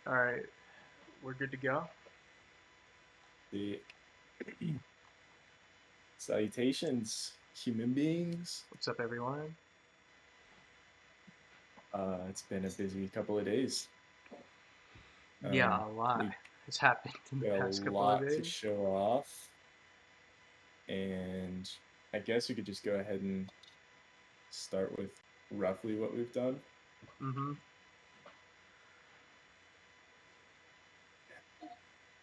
All right, we're good to go. The salutations, human beings. What's up, everyone? It's been a busy couple of days. Yeah, a lot We has happened in the got a past couple of lot to days. show off, and I guess we could just go ahead and start with roughly what we've done. Mm-hmm.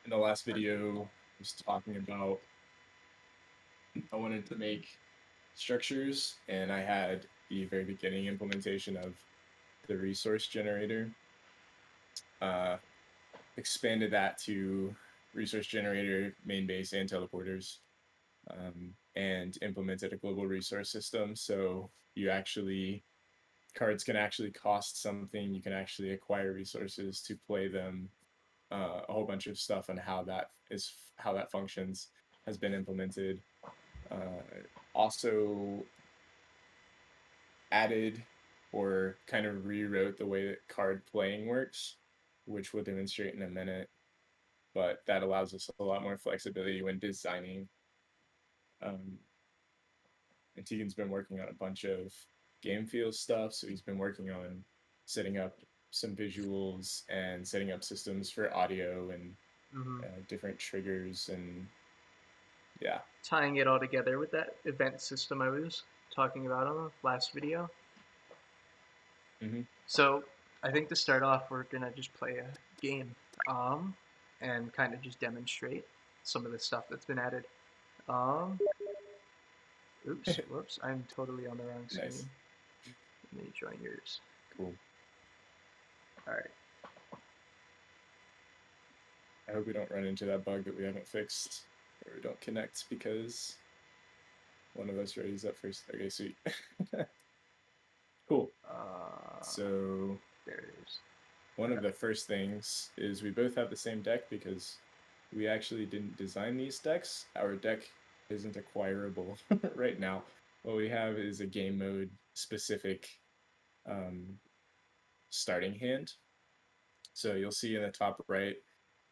In the last video, I was talking about I wanted to make structures, and I had the very beginning implementation of the resource generator. Uh, Expanded that to resource generator, main base, and teleporters, and implemented a global resource system. So you actually cards can actually cost something. You can actually acquire resources to play them. A whole bunch of stuff on how that functions has been implemented. Uh, Also added or kind of rewrote the way that card playing works, which we'll demonstrate in a minute. But that allows us a lot more flexibility when designing. Um, and Tegan's been working on a bunch of game feel stuff, so he's been working on setting up some visuals and setting up systems for audio and Mm-hmm. different triggers and yeah. Tying it all together with that event system I was talking about on the last video. Mm-hmm. So I think to start off, we're gonna just play a game, um, and kind of just demonstrate some of the stuff that's been added. Um, oops, whoops, I'm totally on the wrong Nice, screen. Let me join yours. cool. All right. I hope we don't run into that bug that we haven't fixed or we don't connect because one of us raises up first. Okay, sweet. Cool. Uh, So there it is. one of the first things is we both have the same deck because we actually didn't design these decks. Our deck isn't acquirable right now. What we have is a game mode specific um, starting hand. So you'll see in the top right,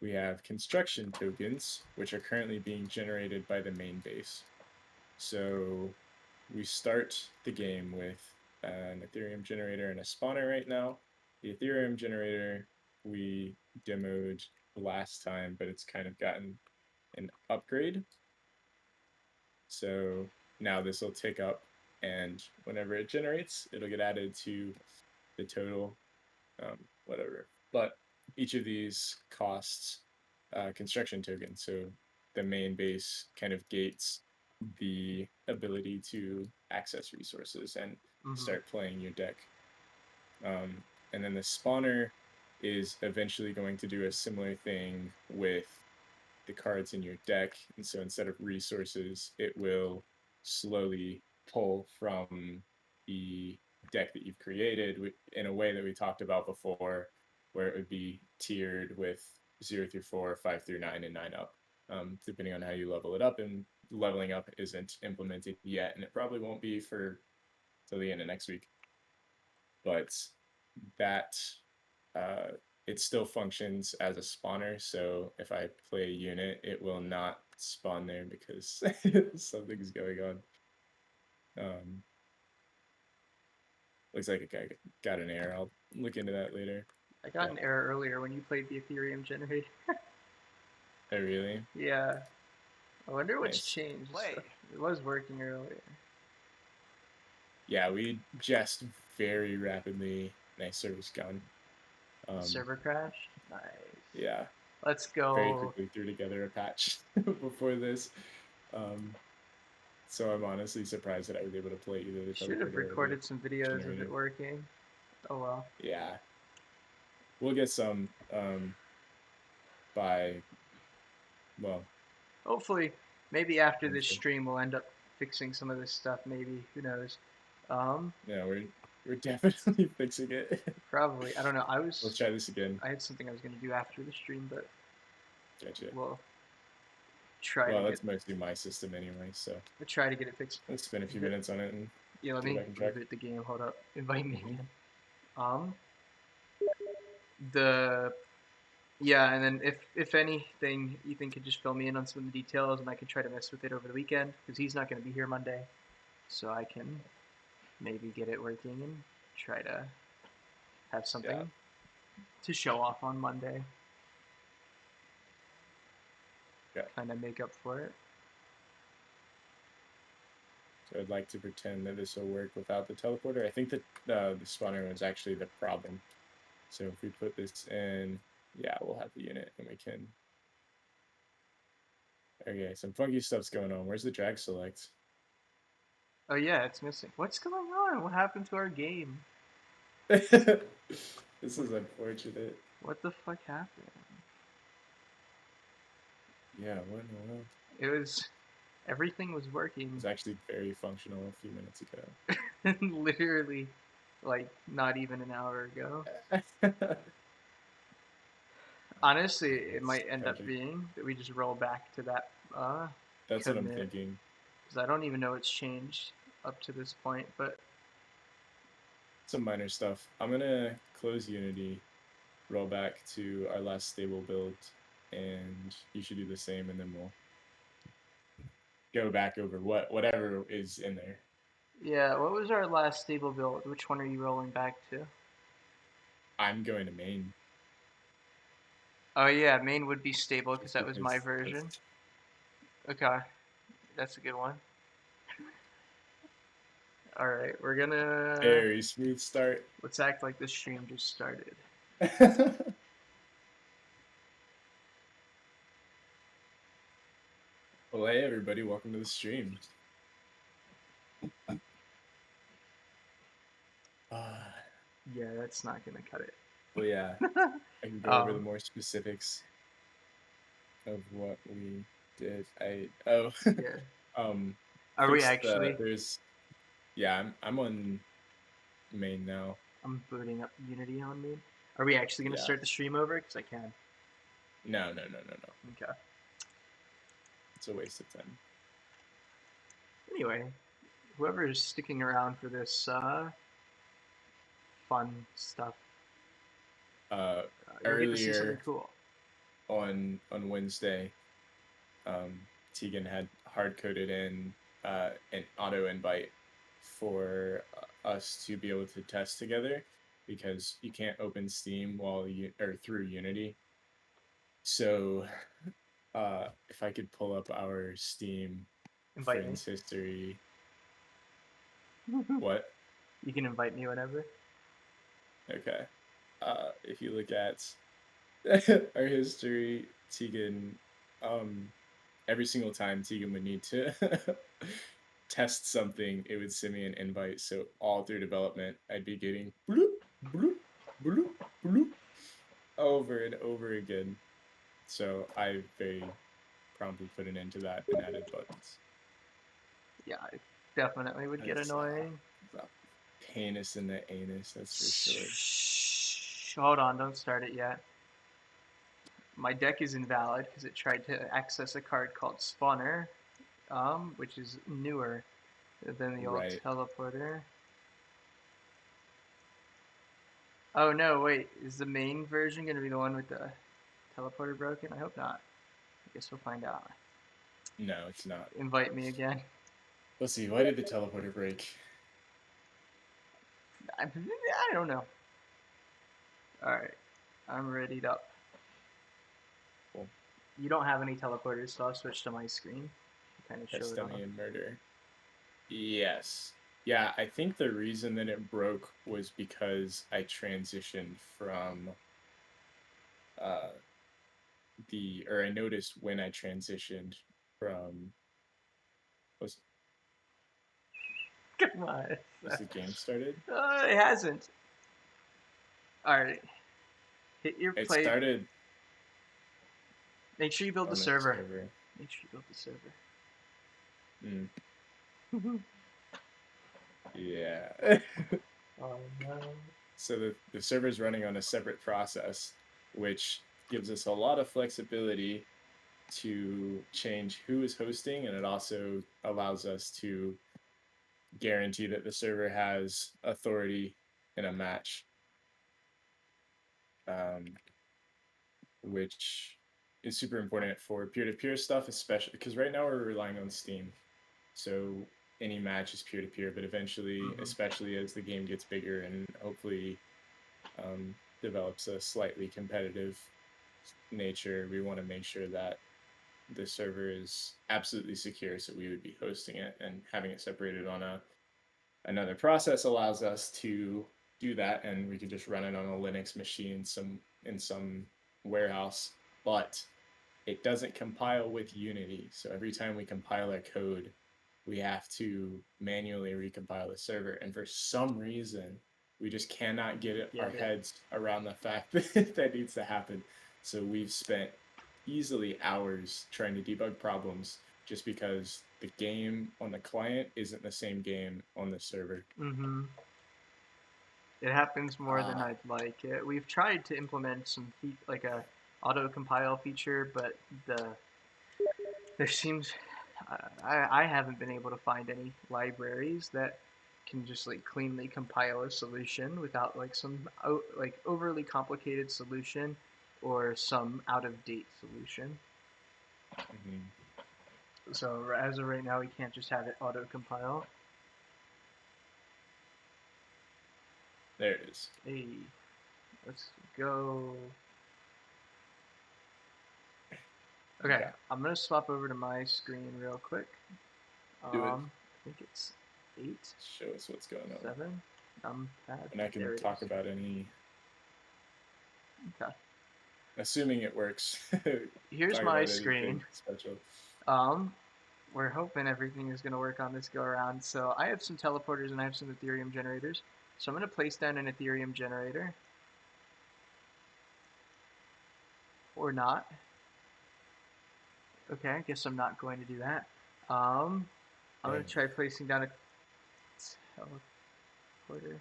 we have construction tokens, which are currently being generated by the main base. So we start the game with an Ethereum generator and a spawner right now. The Ethereum generator we demoed last time, but it's kind of gotten an upgrade. So now this will tick up, and whenever it generates, it'll get added to the total, whatever. But each of these costs construction tokens. So the main base kind of gates the ability to access resources and Mm-hmm. start playing your deck. Um, and then the spawner is eventually going to do a similar thing with the cards in your deck. And so instead of resources, it will slowly pull from the deck that you've created in a way that we talked about before, where it would be tiered with 0 through 4, 5 through 9, and 9 up, depending on how you level it up. And leveling up isn't implemented yet, and it probably won't be for till the end of next week. But that uh, it still functions as a spawner. So if I play a unit, it will not spawn there because something's going on. Um, Looks like a guy got an error. I'll look into that later. I got But an error earlier when you played the Ethereum generator. I really Yeah. I wonder what's nice. changed. It was working earlier. Yeah, we just very rapidly nice service gun. The Um, server crashed. Nice. yeah, Let's very go. quickly threw together a patch before this. Um, so I'm honestly surprised that I was able to play either the Should have teleporter or the recorded some videos of it generator. working. Oh well. Yeah, we'll get some by well Hopefully, maybe after this eventually. stream we'll end up fixing some of this stuff. Maybe who knows? Um, Yeah, we're definitely fixing it. Probably. I don't know. Let's try this again. I had something I was gonna do after the stream, but Gotcha. we'll try to Well, get that's mostly my system anyway, so it fixed. let's spend a few Here, minutes on it and yeah, let get it me back on track. reboot the game. Hold up. Invite me Mm-hmm. again. Um, the Yeah, and then if anything, Ethan could just fill me in on some of the details, and I could try to mess with it over the weekend because he's not going to be here Monday, so I can maybe get it working and try to have Yeah. something to show off on Monday. Yeah. Kind of make up for it. So I'd like to pretend that this will work without the teleporter. I think that the spawner was actually the problem. So if we put this in, yeah, we'll have the unit and we can. Okay, some funky stuff's going on. Where's the drag select? Oh yeah, it's missing. What's going on? What happened to our game? This is unfortunate. What the fuck happened? Yeah, what in the world? It was everything was It working was actually very functional a few minutes ago. literally like not even an hour ago. Honestly, it That's might end up tragic. being that we just roll back to that That's what I'm commit thinking. because I don't even know it's changed up to this point. But Some minor stuff. I'm gonna close Unity, roll back to our last stable build, and you should do the same, and then we'll go back over whatever is in there. yeah, what was our last stable build? Which one are you rolling back to? I'm going to main Oh yeah, main would be stable because just that was my because that's version. Okay, that's a good one. All right, we're gonna very smooth start. let's act like this stream just started. Well, hey everybody, welcome to the stream. Uh, Yeah, that's not gonna cut it. but yeah, I can go over the um, more specifics of what we did. Oh yeah. um Are we fixed actually? there's yeah, I'm on main now. I'm booting up Unity on me. Are we actually gonna Yeah. start the stream over? Because I can. No. Okay. It's a waste of time. Anyway, whoever is sticking around for this fun stuff, Uh you'll get to see something earlier cool. on Wednesday, Tegan had hard coded in an auto invite for us to be able to test together because you can't open Steam while you or through Unity. So if I could pull up our Steam Invite me. friends history, what? You can invite me whenever. Okay. If you look at our history, Tegan, every single time Tegan would need to test something, it would send me an invite. So all through development, I'd be getting bloop, bloop, bloop, bloop over and over again. So I very promptly put an end to that and added buttons. Yeah, it definitely would get That's annoying. a penis in the anus, that's for sure. Shh, hold on, don't start it yet. My deck is invalid because it tried to access a card called Spawner, which is newer than the old Right. teleporter. Oh no, wait, is the main version gonna be the one with the teleporter broken? I hope not. I guess we'll find out. No, it's not. Invite me again. Let's see, why did the teleporter break? I don't know. Alright, I'm readied up. Cool. You don't have any teleporters, so I'll switch to my screen. Kind of show Test it dummy off. and murder. Yes. Yeah, I think the reason that it broke was because I transitioned from or I noticed when I transitioned from was Come on. was the game started? It hasn't. Alright, hit your It play. started Make sure you build the on the server. server. Make sure you build the server. Mm, yeah. Oh no. So the server's running on a separate process, which gives us a lot of flexibility to change who is hosting, and it also allows us to guarantee that the server has authority in a match. Um, which is super important for peer-to-peer stuff, especially because right now we're relying on Steam. So any match is peer-to-peer, but eventually, Mm-hmm. especially as the game gets bigger and hopefully develops a slightly competitive nature, we want to make sure that the server is absolutely secure. So we would be hosting it, and having it separated on another process allows us to do that, and we could just run it on a Linux machine in some warehouse. But it doesn't compile with Unity. So every time we compile our code, we have to manually recompile the server. And for some reason, we just cannot our Get it. heads around the fact that that needs to happen. So we've spent easily hours trying to debug problems just because the game on the client isn't the same game on the server. Mm-hmm. It happens more than Uh, I'd like. We've tried to implement some like a auto compile feature, but there seems I haven't been able to find any libraries that can just like cleanly compile a solution without like some like overly complicated solution or some out of date solution. mhm. So as of right now, we can't just have it auto compile. There it is. Hey, let's go. Okay, Okay, I'm gonna swap over to my screen real quick. do it. I think it's 8, Show us what's going on. 7. Pad. And I can There it talk is. about any, Okay. assuming it works, Here's talk my about anything screen. special. Um, we're hoping everything is gonna work on this go around. So I have some teleporters and I have some Ethereum generators. So I'm gonna place down an Ethereum generator or not. Okay, I guess I'm not going to do that. Um, I'm gonna Okay. try placing down a teleporter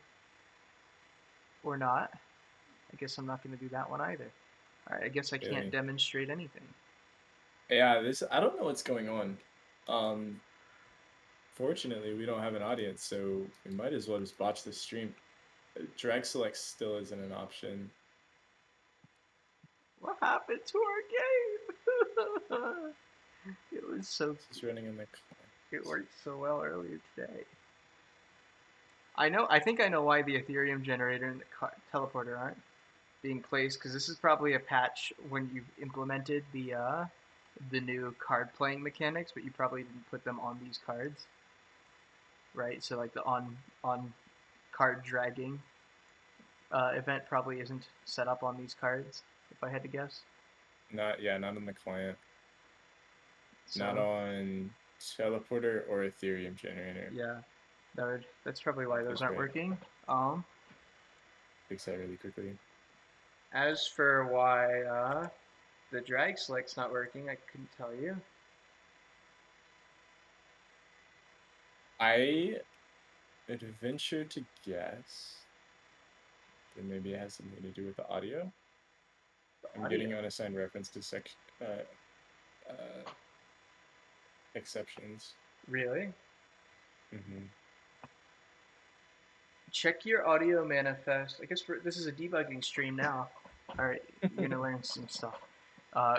or not. I guess I'm not gonna do that one either. All right, I guess I can't Really? demonstrate anything. Yeah, this I don't know what's going on. Um, Fortunately, we don't have an audience, so we might as well just watch the stream. Drag select still isn't an option. What happened to our game? It was so This is running in the it client. worked so well earlier today. I know. I think I know why the Ethereum generator and the teleporter aren't being placed because this is probably a patch when you implemented the new card playing mechanics, but you probably didn't put them on these cards, right? So like the on card dragging event probably isn't set up on these cards, if I had to guess. Not yeah, not on the client. Not So on teleporter or Ethereum generator. yeah, that's probably why those aren't Okay, working. Um, fix that really quickly. as for why the drag select's not working, I couldn't tell you. I would venture to guess that maybe it has something to do with the audio. The I'm audio, getting unassigned reference to exceptions. really? Hmm. Check your audio manifest. I guess this is a debugging stream now. All right, you're gonna learn some stuff.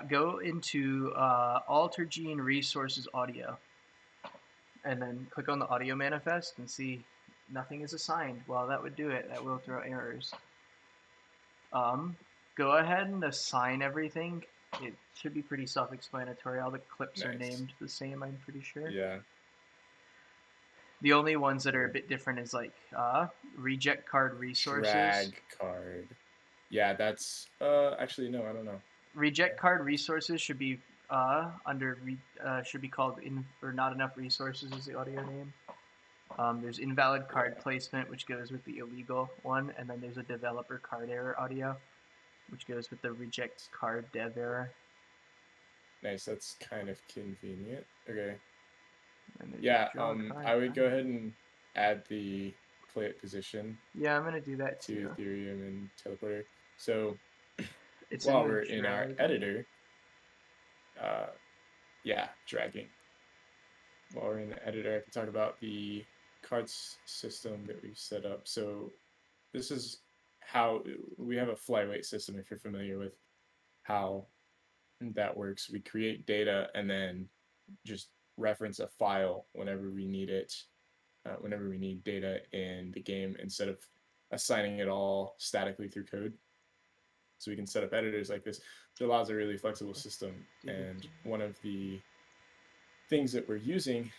Go into AltarGene Resources Audio, and then click on the audio manifest and see nothing is assigned. Well, that would do it. That will throw errors. Um, Go ahead and assign everything. It should be pretty self-explanatory. All the clips are Nice. named the same, I'm pretty sure. Yeah. The only ones that are a Okay. bit different is like reject card resources. Drag card. Yeah, that's actually no, I don't know. Reject card resources should be should be called in or not enough resources is the audio name. There's invalid card Yeah. placement, which goes with the illegal one, and then there's a developer card error audio, which goes with the reject card dev error. Nice, that's kind of convenient. Okay. And there's Yeah, a draw card I would go value. ahead and add the play it position Yeah, I'm gonna do that to too. Ethereum and Teleporter. So It's in while the we're in our dragon. editor, uh, yeah, dragging. While we're in the editor, I can talk about the cards system that we've set up. So this is how we have a flyweight system, if you're familiar with. how that works. We create data and then just reference a file whenever we need it, whenever we need data in the game instead of assigning it all statically through code. So we can set up editors like this, which allows a really flexible system. And one of the things that we're using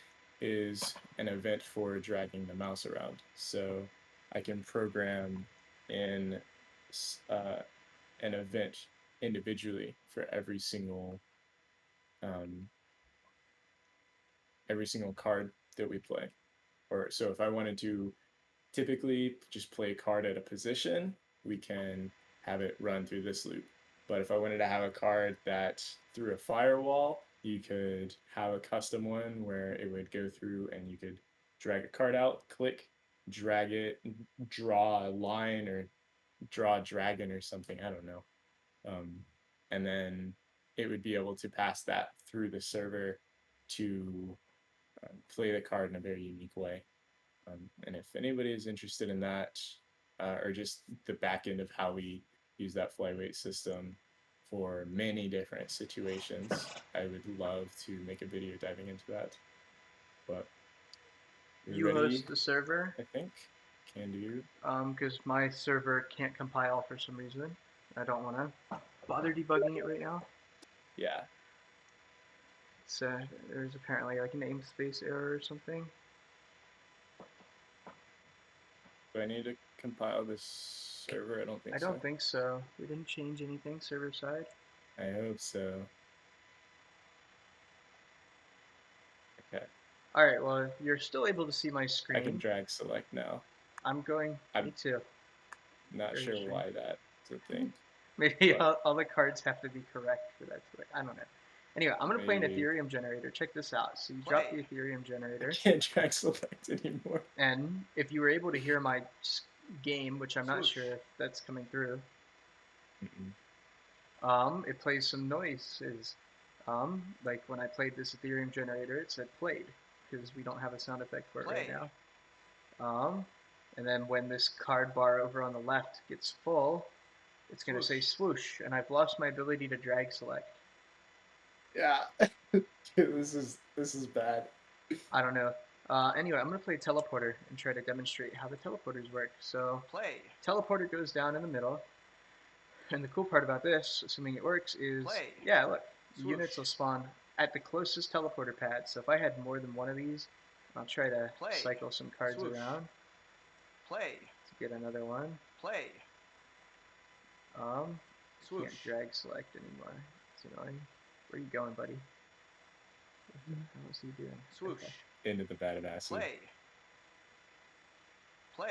is an event for dragging the mouse around. So I can program in uh, an event individually for um, every single card that we play. Or so if I wanted to typically just play a card at a position, we can have it run through this loop. But if I wanted to have a card that through a firewall, you could have a custom one where it would go through and you could drag a card out, click, drag it, draw a line or draw a dragon or something. I don't know. Um, and then it would be able to pass that through the server to play the card in a very unique way. And if anybody is interested in that, or just the back end of how we use that flyweight system for many different situations, I would love to make a video diving into that. But we're You host ready, the server, I think. Can do. because my server can't compile for some reason. I don't want to bother debugging it right now. Yeah. So there's apparently like a namespace error or something. Do I need to compile this server? I don't I think don't so. think so. We didn't change anything server side. I hope so. Okay. All right. Well, you're still able to see my I can screen. drag select now. I'm going. Me I'm too. not Very sure strange. why that's a thing, Maybe but all the cards have to be correct for that to work. I don't know. Anyway, I'm gonna play an maybe Ethereum generator. Check this out. So you drop Play. the Ethereum I generator, can't drag select anymore. and if you were able to hear my game, which I'm not Swoosh. sure if that's coming through, Mm-mm. it plays some noises. Like when I played this Ethereum generator, it said played because we don't have a sound effect for it right Play. now. And then when this card bar over on the left gets full, it's going to say swoosh, and I've lost my ability to drag select. Yeah. This is bad. I don't know. Anyway, I'm going to play teleporter and try to demonstrate how the teleporters work. So, Play. teleporter goes down in the middle, and the cool part about this, assuming it works, is Play. yeah, look, the Swoosh. units will spawn at the closest teleporter pad. So if I had more than one of these, I'll try to Play. cycle some cards Swoosh. around Play. to get another one. Play. I Swoosh. can't drag select anymore. It's annoying. Where are you going, buddy? What the hell is he doing? Swoosh. Okay. Into the vat of acid. Play. Play.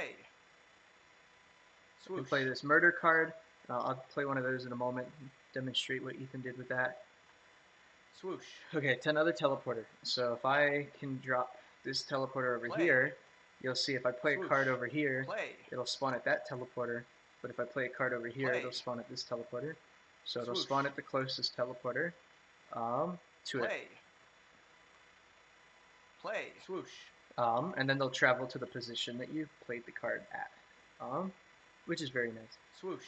I can Swoosh. play this murder card. I'll play one of those in a moment and demonstrate what Ethan did with that. Swoosh. Okay, 10 other teleporter. So if I can drop this teleporter over Play. here, you'll see if I play Swoosh. a card over here, Play. it'll spawn at that teleporter. But if I play a card over here, Play. it'll spawn at this teleporter. So it'll Swoosh. spawn at the closest teleporter to it. Play. Play. Swoosh. And then they'll travel to the position that you played the card at, which is very nice. Swoosh.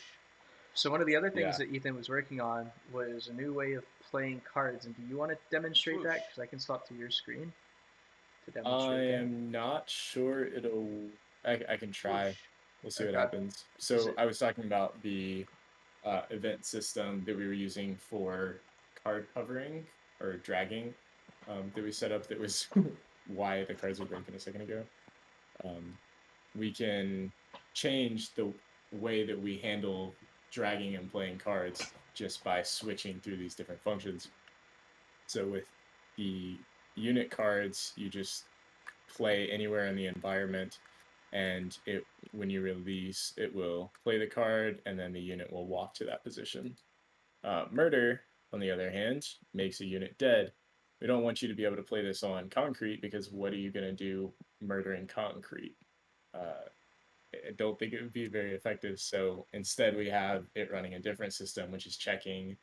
So one of the other things Yeah. that Ethan was working on was a new way of playing cards. And do you want to demonstrate that? Swoosh. Because I can swap to your screen to I demonstrate that. am not sure it'll. I can try. Swoosh. We'll see what Okay. happens. Is So it- I was talking about the event system that we were using for card hovering or dragging that we set up. That was why the cards were broken a second ago. We can change the way that we handle dragging and playing cards just by switching through these different functions. So with the unit cards, you just play anywhere in the environment, and it when you release, it will play the card, and then the unit will walk to that position. Murder, on the other hand, makes a unit dead. We don't want you to be able to play this on concrete because what are you going to do murdering concrete? Uh, I don't think it would be very effective. So instead, we have it running a different system, which is checking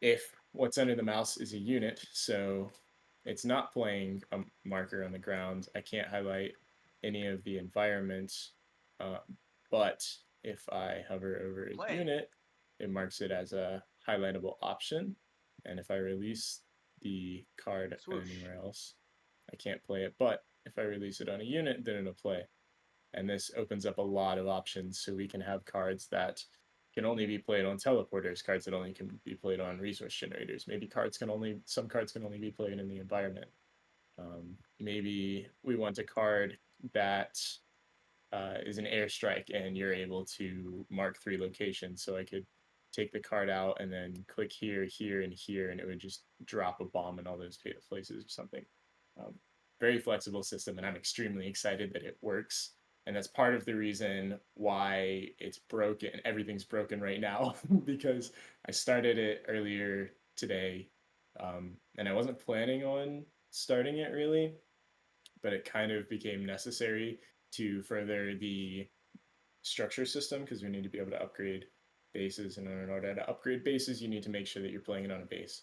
if what's under the mouse is a unit. So it's not playing a marker on the ground. I can't highlight any of the environments. Uh, but if I hover over a Play. unit, it marks it as a highlightable option. And if I release the card Swoosh. anywhere else, I can't play it. But if I release it on a unit, then it'll play. And this opens up a lot of options. So we can have cards that can only be played on teleporters, cards that only can be played on resource generators. Maybe some cards can only be played in the environment. Maybe we want a card that is an airstrike, and you're able to mark 3 locations. So I could take the card out and then click here, here, and here, and it would just drop a bomb in all those places or something. Um, Very flexible system, and I'm extremely excited that it works. And that's part of the reason why it's broken. Everything's broken right now because I started it earlier today, and I wasn't planning on starting it really, but it kind of became necessary to further the structure system because we need to be able to upgrade bases. And in order to upgrade bases, you need to make sure that you're playing it on a base.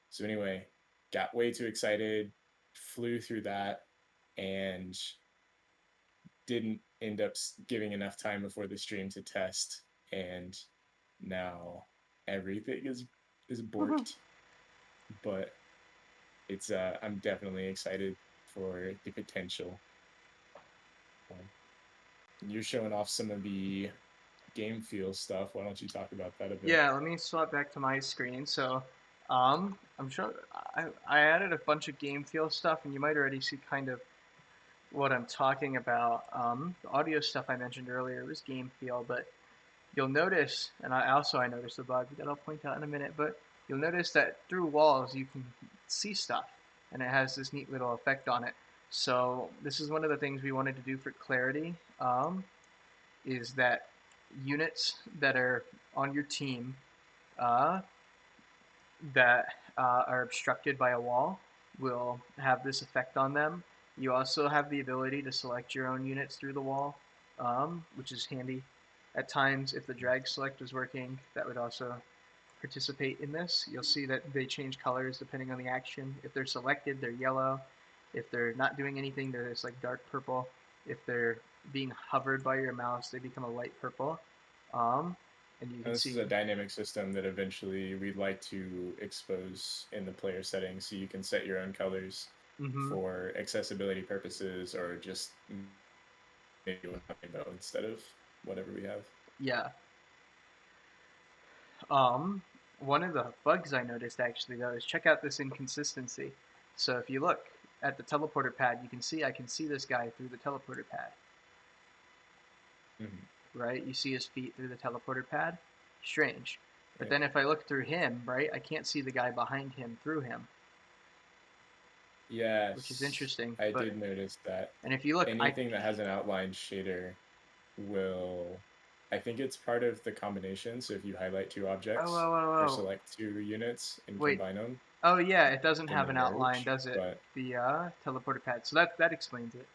So, anyway, got way too excited, flew through that, and didn't end up giving enough time before the stream to test. And now everything is borked. But it's I'm definitely excited for the potential. You're showing off some of the game feel stuff. Why don't you talk about that a bit? Yeah, let me swap back to my screen. So, I'm sure I added a bunch of game feel stuff, and you might already see kind of what I'm talking about. The audio stuff I mentioned earlier was game feel, but you'll notice, and I noticed a bug that I'll point out in a minute, but you'll notice that through walls you can see stuff, and it has this neat little effect on it. So this is one of the things we wanted to do for clarity, is that units that are on your team uh, that are obstructed by a wall will have this effect on them. You also have the ability to select your own units through the wall, which is handy. At times, if the drag select is working, that would also participate in this. You'll see that they change colors depending on the action. If they're selected, they're yellow. If they're not doing anything, they're this like dark purple. If they're being hovered by your mouse, they become a light purple. Um, and you can And this is see a dynamic system that eventually we'd like to expose in the player settings, so you can set your own colors mm-hmm. for accessibility purposes, or just maybe one rainbow instead of whatever we have. Yeah. Um, One of the bugs I noticed actually though is check out this inconsistency. So if you look at the teleporter pad, you can see I can see this guy through the teleporter pad, right? You see his feet through the teleporter pad. Strange. But Yeah. then if I look through him, right, I can't see the guy behind him through him, Yes, which is interesting. I But did notice that. and if you look, Anything that has an outline shader will, I think it's part of the combination. So if you highlight 2 oh objects oh oh or oh select 2 units and wait, combine them, oh yeah, it doesn't then have they an outline, merge. does it? But The teleporter pad. So that explains it.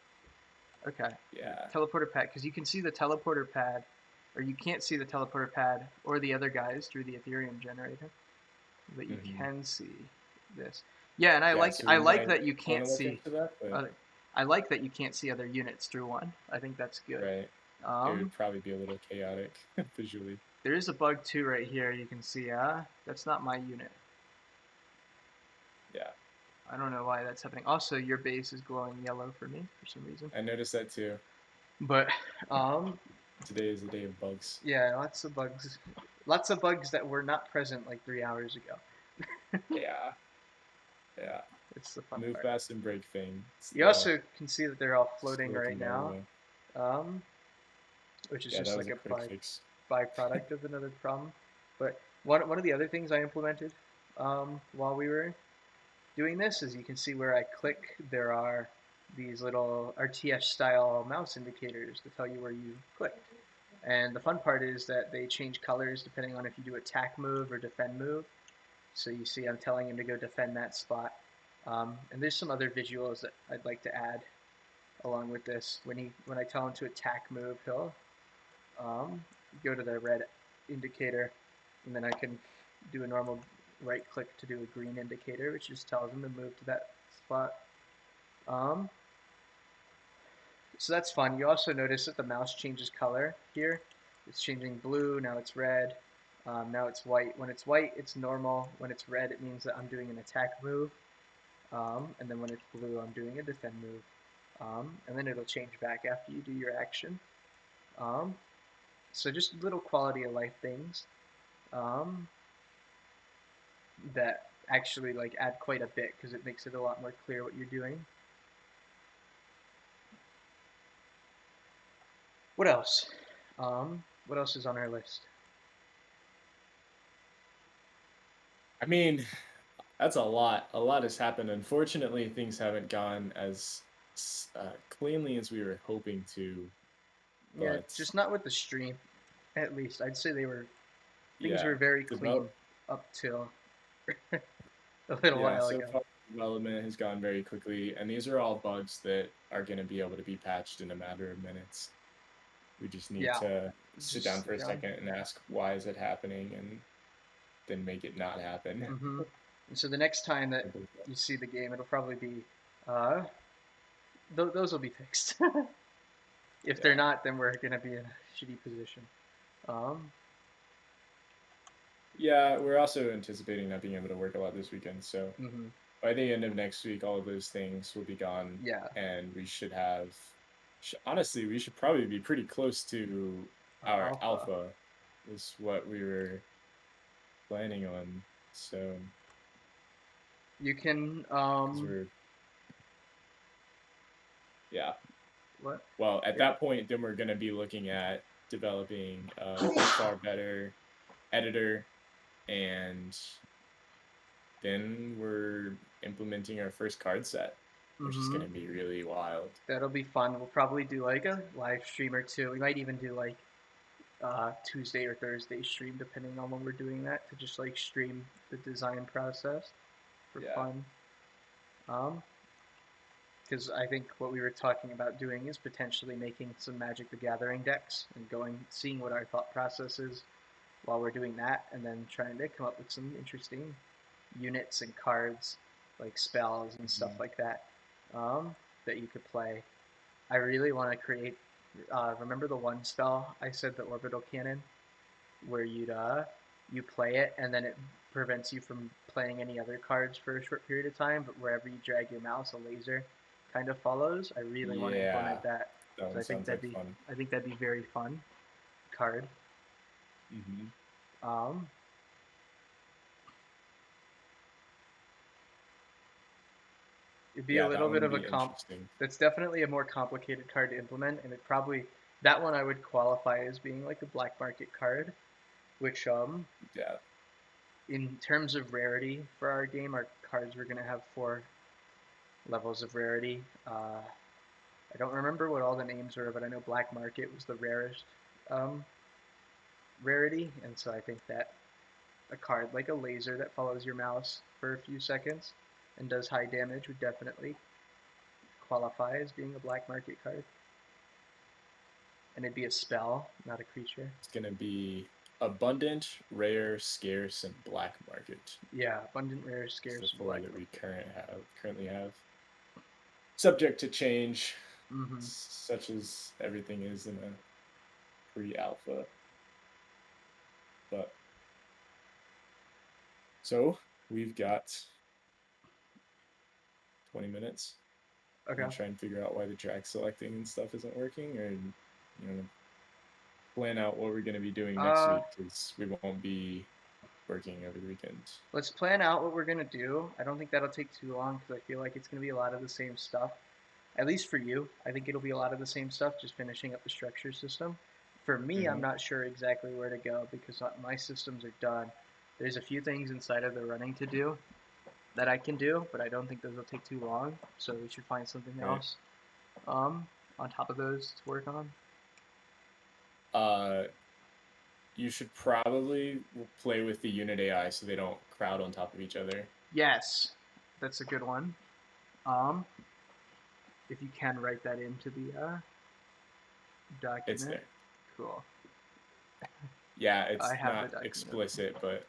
Okay. yeah. Teleporter pad, because you can see the teleporter pad, or you can't see the teleporter pad or the other guys through the Ethereum generator, but you Mm-hmm. can see this. Yeah, and Yeah, so I we like might that you want can't to look see into that, but other. I like that you can't see other units through one. I think that's good. right, it Um, would probably be a little chaotic visually. there is a bug too right here. You can see, that's not my unit. Yeah, I don't know why that's happening. Also, your base is glowing yellow for me for some reason. I noticed that too. But Today is the day of bugs. yeah, lots of bugs that were not present like 3 hours ago. Yeah, yeah. It's the fun Move part. fast and break thing. It's You the also can see that th're all floating right Silicon Valley now, way. um, which is Yeah, just that was like a a quick fix. byproduct of another problem. But one of the other things I implemented while we were doing this is you can see where I click, there are these little RTS style mouse indicators to tell you where you clicked. And the fun part is that they change colors depending on if you do attack move or defend move. So you see I'm telling him to go defend that spot. And there's some other visuals that I'd like to add along with this. When I tell him to attack move, he'll go to the red indicator, and then I can do a normal right click to do a green indicator, which just tells him to move to that spot. Um, so that's fun. You also notice that the mouse changes color here. It's changing blue, now it's red. Now it's white. When it's white, it's normal. When it's red, it means that I'm doing an attack move. And then when it's blue, I'm doing a defend move. And then it'll change back after you do your action. Um, so just little quality of life things um, that actually like add quite a bit because it makes it a lot more clear what you're doing. What else? What else is on our list? I mean, that's a lot. A lot has happened. Unfortunately, things haven't gone as cleanly as we were hoping to. Yeah, But just not with the stream. At least I'd say things yeah, were very develop. clean up till a little Yeah, while so ago. far development has gone very quickly, and these are all bugs that are going to be able to be patched in a matter of minutes. We just need Yeah, to sit just down for sit a down. second and ask why is it happening, and then make it not happen. Mm-hmm. And so the next time that you see the game, it'll probably be, uh, those will be fixed. If they're Yeah. not, then we're gonna be in a shitty position. Um, Yeah, we're also anticipating not being able to work a lot this weekend, so mhm. by the end of next week, all of those things will be gone, Yeah, and we should have. Honestly, we should probably be pretty close to our alpha. alpha, is what we were planning on. So, You can, because we're, yeah. what? Well, at Yeah. that point, then we're going to be looking at developing a far better editor, and then we're implementing our first card set, which is going Mm-hmm. to be really wild. That'll be fun. We'll probably do like a live stream or two. We might even do like Tuesday or Thursday stream, depending on when we're doing that, to just like stream the design process for Yeah. fun. Because I think what we were talking about doing is potentially making some Magic the Gathering decks and seeing what our thought process is while we're doing that, and then trying to come up with some interesting units and cards, like spells and stuff Mhm. like that, that you could play. I really want to create. Remember the one spell I said, the orbital cannon, where you play it and then it prevents you from playing any other cards for a short period of time, but wherever you drag your mouse, a laser kind of follows. I really want to Yeah, implement that. that So one sounds like fun. I think that'd be very fun card. Hmm. Um, it'd be a Yeah, that little one bit would of a be comp. interesting. That's definitely a more complicated card to implement, and it probably that one I would qualify as being like a black market card, which Yeah. in terms of rarity for our game, our cards were gonna have 4 levels of rarity. I don't remember what all the names were, but I know black market was the rarest um, rarity, and so I think that a card like a laser that follows your mouse for a few seconds and does high damage would definitely qualify as being a black market card. And it'd be a spell, not a creature. It's gonna be abundant, rare, scarce, and black market. Yeah, abundant, rare, It's the scarce, four black that we market. currently have. Subject to change, Mm-hmm. such as everything is in a pre-alpha. But so we've got 20 minutes. Okay. And try and figure out why the track selecting and stuff isn't working, or plan out what we're going to be doing next Uh, week because we won't be working over the weekend. let's plan out what we're gonna do. I don't think that'll take too long because I feel like it's gonna be a lot of the same stuff. At least for you, I think it'll be a lot of the same stuff, just finishing up the structure system. For me, I'm Mm-hmm. not sure exactly where to go because my systems are done. There's a few things inside of the running to do that I can do, but I don't think those will take too long. So we should find something Right. else um, on top of those to work on. Uh, you should probably play with the unit AI so they don't crowd on top of each other. Yes, that's a good one. Um, if you can write that into the It's document, there. cool. Yeah, I it's have the not document open. explicit, but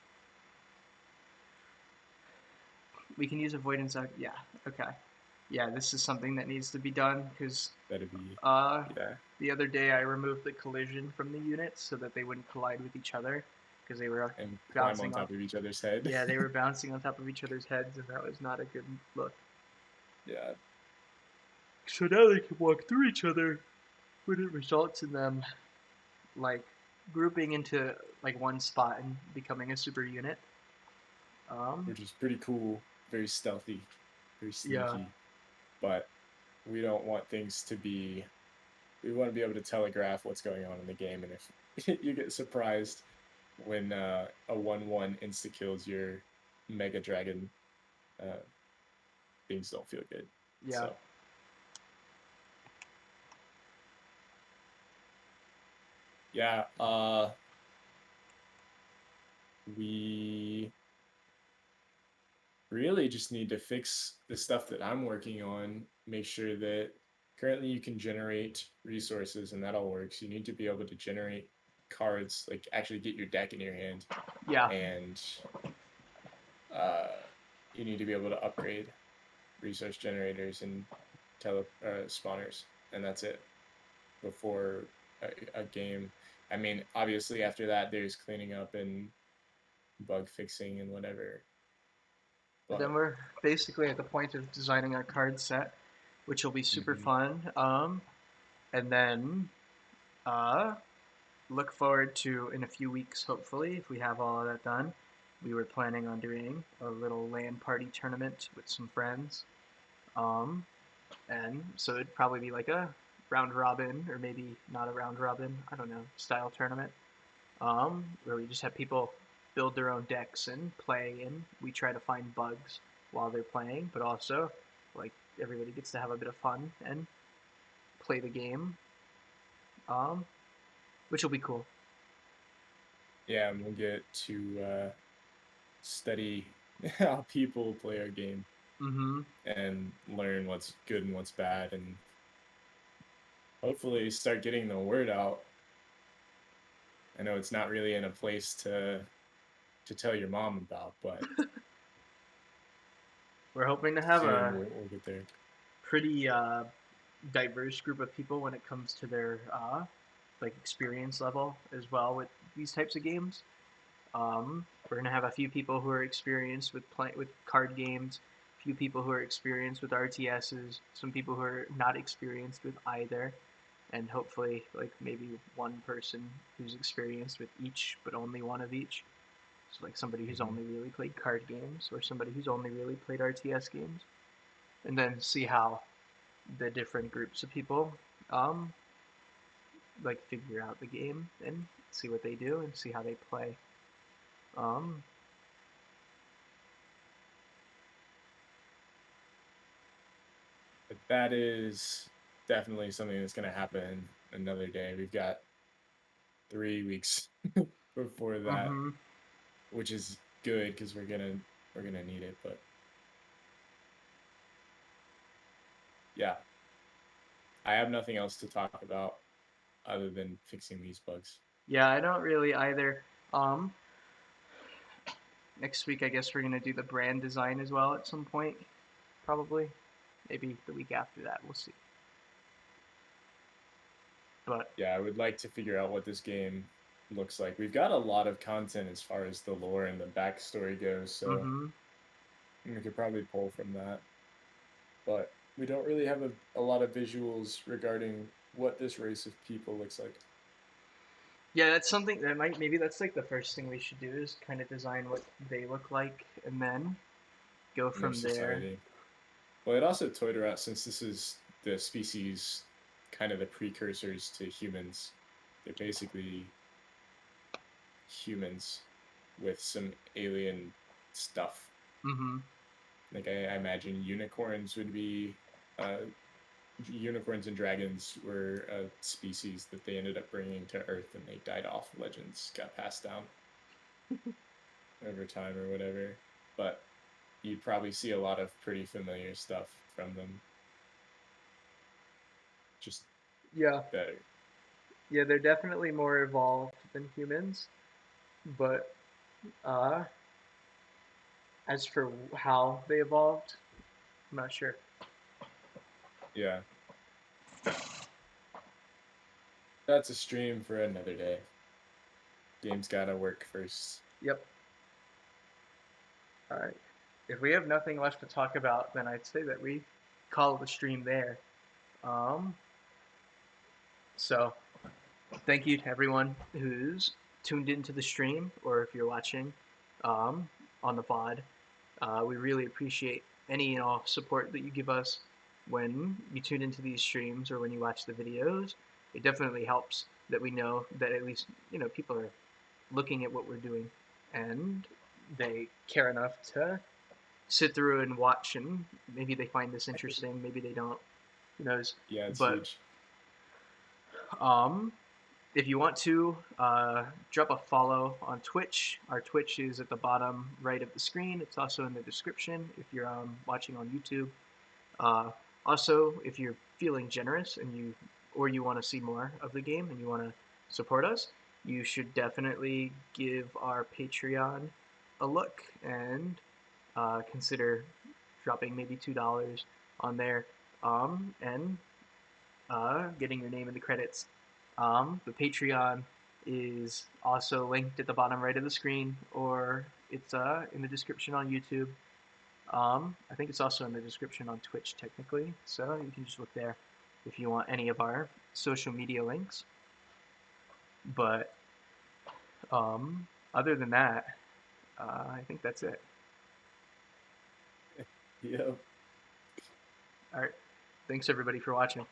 We can use avoidance. Yeah, okay. Yeah, this is something that needs to be done because that'd be, uh, yeah. the other day I removed the collision from the units so that they wouldn't collide with each other because they were and climb on bouncing top of each other's head. Yeah, they were bouncing on top of each other's heads, and that was not a good look. Yeah. So now they can walk through each other, but it results in them like grouping into like one spot and becoming a super unit. Which is pretty cool, very stealthy, very Yeah. sneaky. But we don't want things to be. We want to be able to telegraph what's going on in the game, and if you get surprised when a 1/1 insta kills your Mega Dragon, uh, things don't feel good. Yeah. So yeah, we really just need to fix the stuff that I'm working on, make sure that currently you can generate resources and that all works. You need to be able to generate cards, like actually get your deck in your hand, Yeah. and uh, you need to be able to upgrade resource generators and spawners, and that's it before a game. I mean, obviously after that, there's cleaning up and bug fixing and whatever. But then But we're basically at the point of designing our card set, which will be super mhm. fun. And then uh, look forward to in a few weeks, hopefully, if we have all of that done. We were planning on doing a little LAN party tournament with some friends. Um, and so it'd probably be like a round robin, or maybe not a round robin, I don't know, style tournament, where we just have people build their own decks and play, and we try to find bugs while they're playing, but also like everybody gets to have a bit of fun and play the game, um, which will be cool. Yeah, and we'll get to study how people play our game Mm-hmm. and learn what's good and what's bad, and hopefully start getting the word out. I know it's not really in a place to tell your mom about, but We're hoping to have soon a we'll get there. pretty diverse group of people when it comes to their like experience level as well with these types of games. We're gonna have a few people who are experienced with card games, a few people who are experienced with RTSs, some people who are not experienced with either, and hopefully like maybe one person who's experienced with each but only one of each. So like somebody who's Mhm. only really played card games or somebody who's only really played RTS games, and then see how the different groups of people um, like figure out the game and see what they do and see how they play. Um, But that is definitely something that's going to happen another day. We've got 3 weeks before that, mm-hmm. which is good because we're gonna need it. But yeah, I have nothing else to talk about other than fixing these bugs. Yeah, I don't really either. Um, Next week, I guess we're gonna do the brand design as well at some point, probably. Maybe the week after that, we'll see. But Yeah, I would like to figure out what this game looks like. We've got a lot of content as far as the lore and the backstory goes, so mm-hmm. we could probably pull from that. But we don't really have a lot of visuals regarding what this race of people looks like Yeah, that's something that might maybe that's like the first thing we should do is kind of design what they look like and then go in their from there. society. Well, it also toyed around since this is the species, kind of the precursors to humans. They're basically humans with some alien stuff. Mm-hmm. Like I imagine unicorns would be uh, unicorns and dragons were a species that they ended up bringing to Earth, and they died off. Legends got passed down over time or whatever. But you'd probably see a lot of pretty familiar stuff from them, just Yeah, better. yeah, they're definitely more evolved than humans, but uh, as for how they evolved, I'm not sure. Yeah, that's a stream for another day. Game's gotta work first. Yep. All right. If we have nothing left to talk about, then I'd say that we call the stream there. So thank you to everyone who's tuned into the stream, or if you're watching on the VOD. We really appreciate any and all support that you give us when you tune into these streams or when you watch the videos. It definitely helps that we know that at least people are looking at what we're doing and they care enough to sit through and watch, and maybe they find this interesting, maybe they don't. Who knows? Yeah, it's But huge. if you want to drop a follow on Twitch, our Twitch is at the bottom right of the screen. It's also in the description if you're watching on YouTube. Also, if you're feeling generous and you want to see more of the game and you want to support us, you should definitely give our Patreon a look and consider dropping maybe $2 on there and getting your name in the credits. The Patreon is also linked at the bottom right of the screen, or it's in the description on YouTube. I think it's also in the description on Twitch, technically, so you can just look there if you want any of our social media links. But other than that, I think that's it. Yep. All right. Thanks, everybody, for watching.